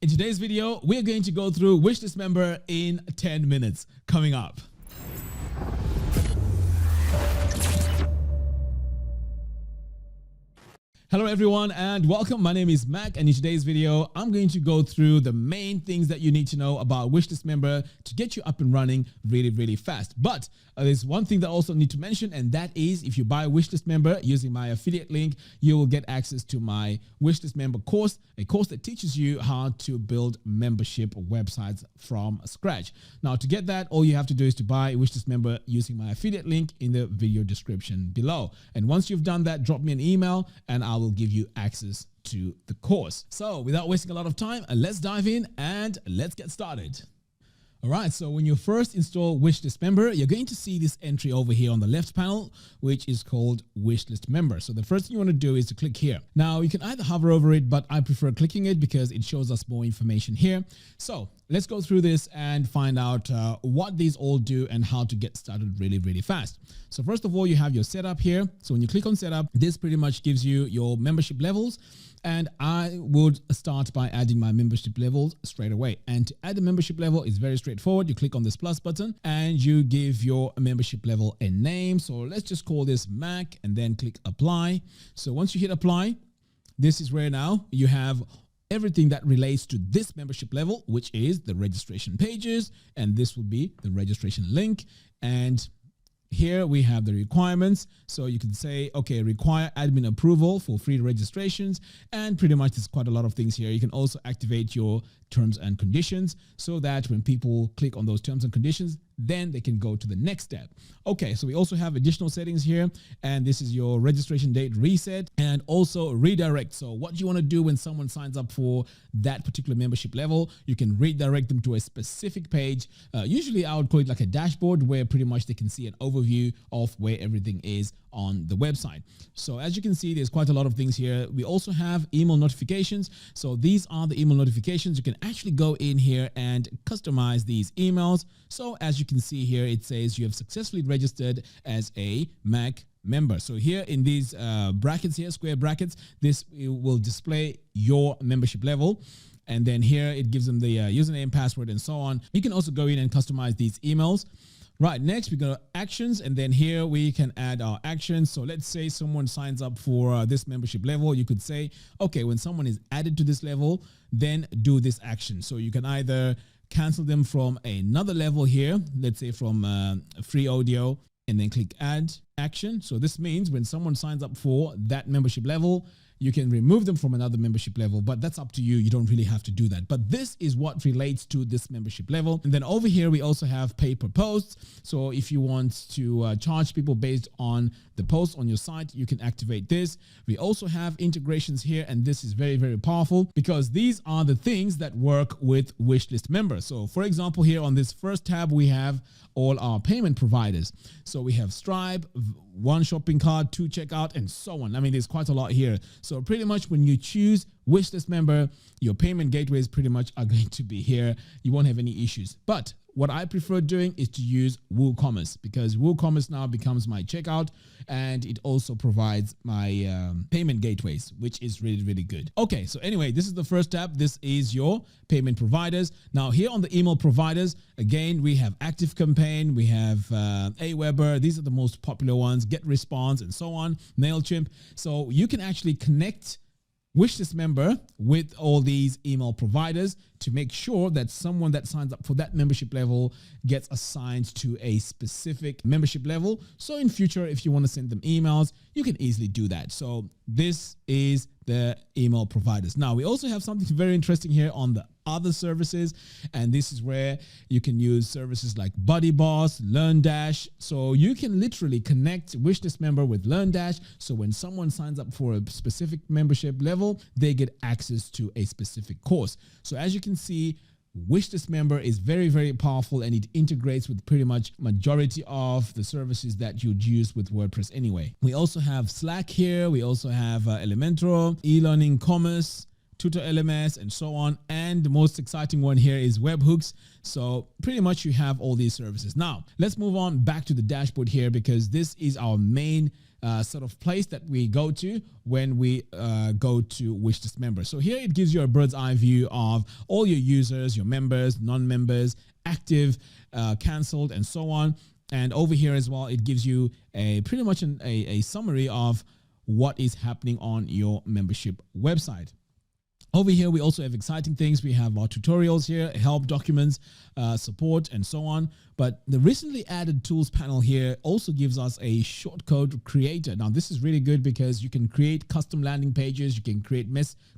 In today's video, we're going to go through WishList member in 10 minutes coming up. Hello everyone and welcome. My name is Mac, and in today's video, I'm going to go through the main things that you need to know about WishList member to get you up and running really fast. But there's one thing that I also need to mention, and that is if you buy a WishList member using my affiliate link, you will get access to my WishList member course, a course that teaches you how to build membership websites from scratch. Now, to get that, all you have to do is to buy a WishList member using my affiliate link in the video description below. And once you've done that, drop me an email and I will give you access to the course. So without wasting a lot of time, let's dive in and let's get started. All right, so when you first install WishList member, you're going to see this entry over here on the left panel, which is called WishList member. So the first thing you want to do is to click here. Now you can either hover over it, but I prefer clicking it because it shows us more information here. So let's go through this and find out what these all do and how to get started really fast. So first of all, you have your setup here. So when you click on setup, this pretty much gives you your membership levels. And I would start by adding my membership levels straight away. And to add a membership level is very straightforward. You click on this plus button and you give your membership level a name. So let's just call this Mac and then click apply. So once you hit apply, this is where now you have everything that relates to this membership level, which is the registration pages. And this would be the registration link. And here we have the requirements. So you can say, okay, require admin approval for free registrations. And pretty much there's quite a lot of things here. You can also activate your terms and conditions so that when people click on those terms and conditions, then they can go to the next step. Okay, so we also have additional settings here, and this is your registration date reset and also redirect. So what you want to do when someone signs up for that particular membership level, you can redirect them to a specific page. Usually I would call it like a dashboard where pretty much they can see an overview of where everything is on the website. So as you can see, there's quite a lot of things here. We also have email notifications. So these are the email notifications. You can actually go in here and customize these emails. So as you can see here, it says you have successfully registered as a Mac member. So here in these brackets here, square brackets, this will display your membership level. And then here it gives them the username, password, and so on. You can also go in and customize these emails. Right, next we go to actions, and then here we can add our actions. So let's say someone signs up for this membership level. You could say, okay, when someone is added to this level, then do this action. So you can either cancel them from another level here, let's say from free audio, and then click add action. So this means when someone signs up for that membership level, you can remove them from another membership level, but that's up to you. You don't really have to do that. But this is what relates to this membership level. And then over here, we also have pay per post. So if you want to charge people based on the post on your site, you can activate this. We also have integrations here, and this is very powerful because these are the things that work with WishList members. So for example, here on this first tab, we have all our payment providers. So we have Stripe, one shopping cart, two checkout, and so on. I mean, there's quite a lot here. So pretty much when you choose WishList member, your payment gateways pretty much are going to be here. You won't have any issues. But what I prefer doing is to use WooCommerce because WooCommerce now becomes my checkout, and it also provides my payment gateways, which is really good. Okay, so anyway, this is the first tab. This is your payment providers. Now here on the email providers, again, we have ActiveCampaign, we have Aweber. These are the most popular ones, GetResponse, and so on, MailChimp. So you can actually connect WishList member with all these email providers to make sure that someone that signs up for that membership level gets assigned to a specific membership level. So in future, if you want to send them emails, you can easily do that. So this is the email providers. Now we also have something very interesting here on the other services, and this is where you can use services like BuddyBoss, LearnDash. So you can literally connect WishList member with LearnDash. So when someone signs up for a specific membership level, they get access to a specific course. So as you can see, WishList member is very powerful, and it integrates with pretty much majority of the services that you'd use with WordPress anyway. We also have Slack here. We also have Elementor, e-learning commerce, Tutor LMS, and so on. And the most exciting one here is webhooks. So pretty much you have all these services. Now, let's move on back to the dashboard here, because this is our main sort of place that we go to when we go to WishList Member. So here it gives you a bird's eye view of all your users, your members, non-members, active, cancelled, and so on. And over here as well, it gives you a pretty much a summary of what is happening on your membership website. Over here, we also have exciting things. We have our tutorials here, help documents, support, and so on. But the recently added tools panel here also gives us a shortcode creator. Now, this is really good because you can create custom landing pages, you can create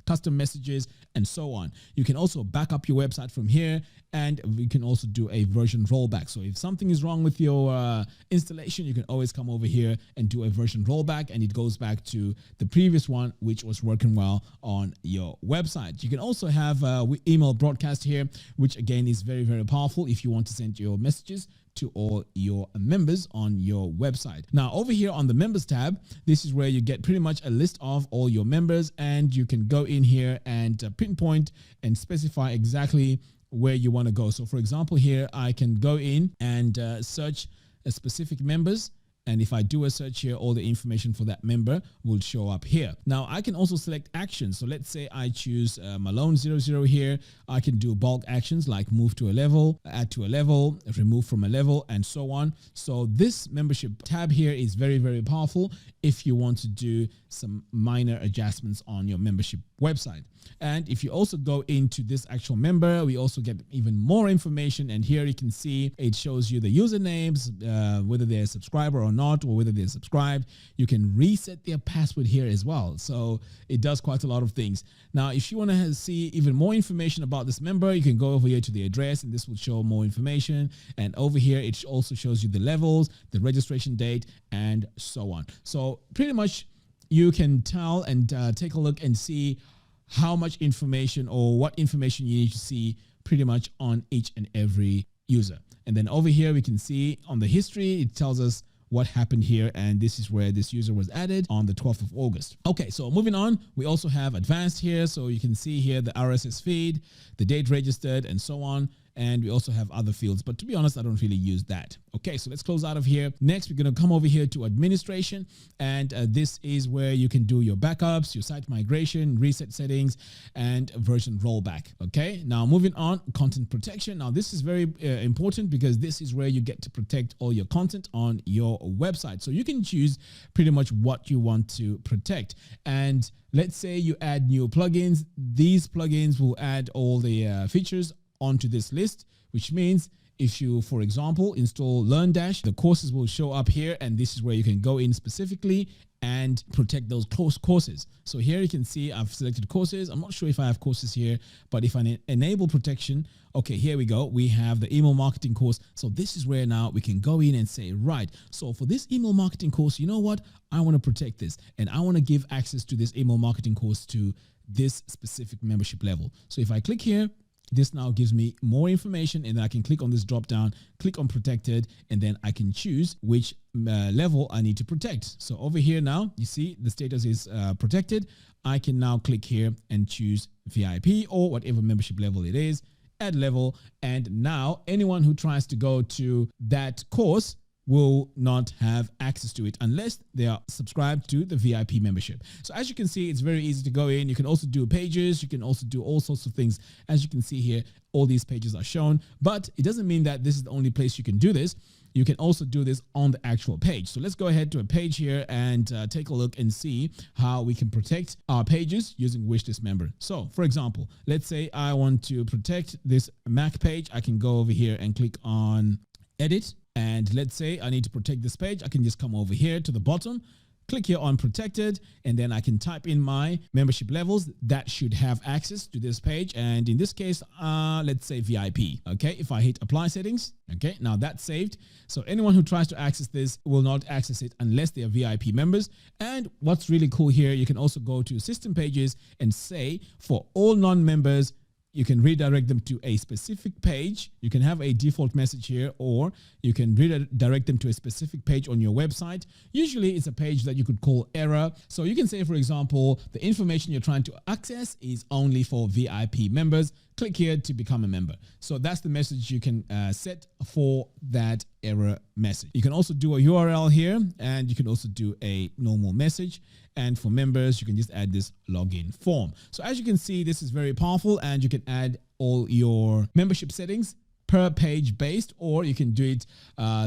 custom messages, and so on. You can also back up your website from here, and we can also do a version rollback. So if something is wrong with your installation, you can always come over here and do a version rollback, and it goes back to the previous one, which was working well on your website. You can also have email broadcast here, which again is very, very powerful if you want to send your messages to all your members on your website. Now, over here on the members tab, this is where you get pretty much a list of all your members, and you can go in here and pinpoint and specify exactly where you want to go. So for example, here I can go in and search a specific members. And if I do a search here, all the information for that member will show up here. Now, I can also select actions. So let's say I choose Malone00 here. I can do bulk actions like move to a level, add to a level, remove from a level, and so on. So this membership tab here is very, very powerful if you want to do some minor adjustments on your membership website. And if you also go into this actual member, we also get even more information. And here you can see it shows you the usernames, whether they're a subscriber or not, or whether they're subscribed. You can reset their password here as well. So it does quite a lot of things. Now, if you want to see even more information about this member, you can go over here to the address, and this will show more information. And over here, it also shows you the levels, the registration date, and so on. So pretty much you can tell and take a look and see how much information or what information you need to see pretty much on each and every user. And then over here, we can see on the history, it tells us what happened here, and this is where this user was added on the 12th of August. Okay, so moving on, we also have advanced here. So you can see here the RSS feed, the date registered, and so on. And we also have other fields, but to be honest, I don't really use that. Okay, so let's close out of here. Next, we're going to come over here to administration, and this is where you can do your backups, your site migration, reset settings, and version rollback. Okay, now moving on, content protection. Now this is very important because this is where you get to protect all your content on your website. So you can choose pretty much what you want to protect. And let's say you add new plugins. These plugins will add all the features onto this list, which means if you, for example, install LearnDash, the courses will show up here, and this is where you can go in specifically and protect those courses. So here you can see I've selected courses. I'm not sure if I have courses here, but if I enable protection, okay, here we go. We have the email marketing course. So this is where now we can go in and say, right, so for this email marketing course, you know what? I want to protect this, and I want to give access to this email marketing course to this specific membership level. So if I click here, this now gives me more information, and then I can click on this drop down, click on protected, and then I can choose which level I need to protect. So over here now, you see the status is protected. I can now click here and choose VIP or whatever membership level it is, add level, and now anyone who tries to go to that course will not have access to it unless they are subscribed to the VIP membership. So as you can see, it's very easy to go in. You can also do pages. You can also do all sorts of things. As you can see here, all these pages are shown, but it doesn't mean that this is the only place you can do this. You can also do this on the actual page. So let's go ahead to a page here and take a look and see how we can protect our pages using WishList Member. So for example, let's say I want to protect this Mac page. I can go over here and click on edit. And let's say I need to protect this page. I can just come over here to the bottom, click here on protected, and then I can type in my membership levels that should have access to this page. And in this case, let's say VIP. Okay, if I hit apply settings, okay, now that's saved. So anyone who tries to access this will not access it unless they are VIP members. And what's really cool here, you can also go to system pages and say for all non-members, you can redirect them to a specific page. You can have a default message here, or you can redirect them to a specific page on your website. Usually it's a page that you could call error. So you can say, for example, the information you're trying to access is only for VIP members. Click here to become a member. So that's the message you can set for that error message. You can also do a URL here, and you can also do a normal message. And for members, you can just add this login form. So as you can see, this is very powerful, and you can add all your membership settings per page based, or you can do it,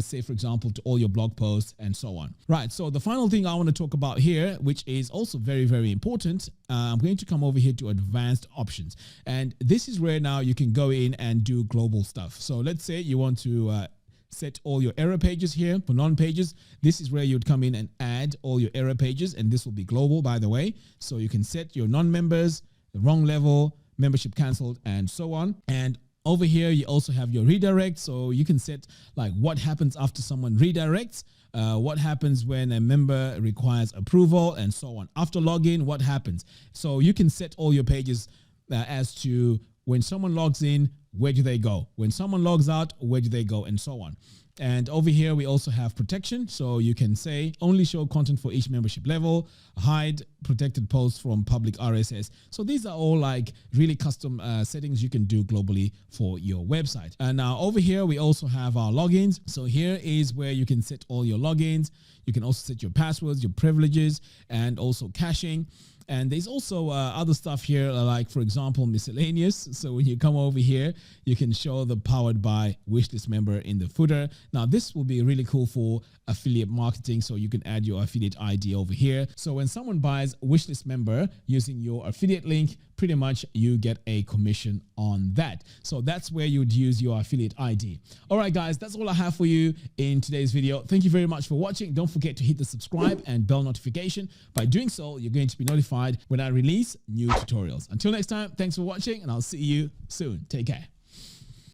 say, for example, to all your blog posts and so on. Right. So the final thing I want to talk about here, which is also very, very important, I'm going to come over here to advanced options. And this is where now you can go in and do global stuff. So let's say you want to set all your error pages here for non-pages. This is where you'd come in and add all your error pages, and this will be global, by the way. So you can set your non-members, the wrong level, membership canceled, and so on. And over here, you also have your redirect. So you can set like what happens after someone redirects, what happens when a member requires approval, and so on. After login, what happens? So you can set all your pages as to when someone logs in, where do they go? When someone logs out, where do they go? And so on. And over here, we also have protection. So you can say only show content for each membership level, hide protected posts from public RSS. So these are all like really custom settings you can do globally for your website. And now over here, we also have our logins. So here is where you can set all your logins. You can also set your passwords, your privileges, and also caching. And there's also other stuff here, like, for example, miscellaneous. So when you come over here, you can show the powered by WishList member in the footer. Now, this will be really cool for affiliate marketing. So you can add your affiliate ID over here. So when someone buys WishList member using your affiliate link, pretty much you get a commission on that. So that's where you'd use your affiliate ID. All right, guys, that's all I have for you in today's video. Thank you very much for watching. Don't forget to hit the subscribe and bell notification. By doing so, you're going to be notified when I release new tutorials. Until next time, thanks for watching, and I'll see you soon. Take care.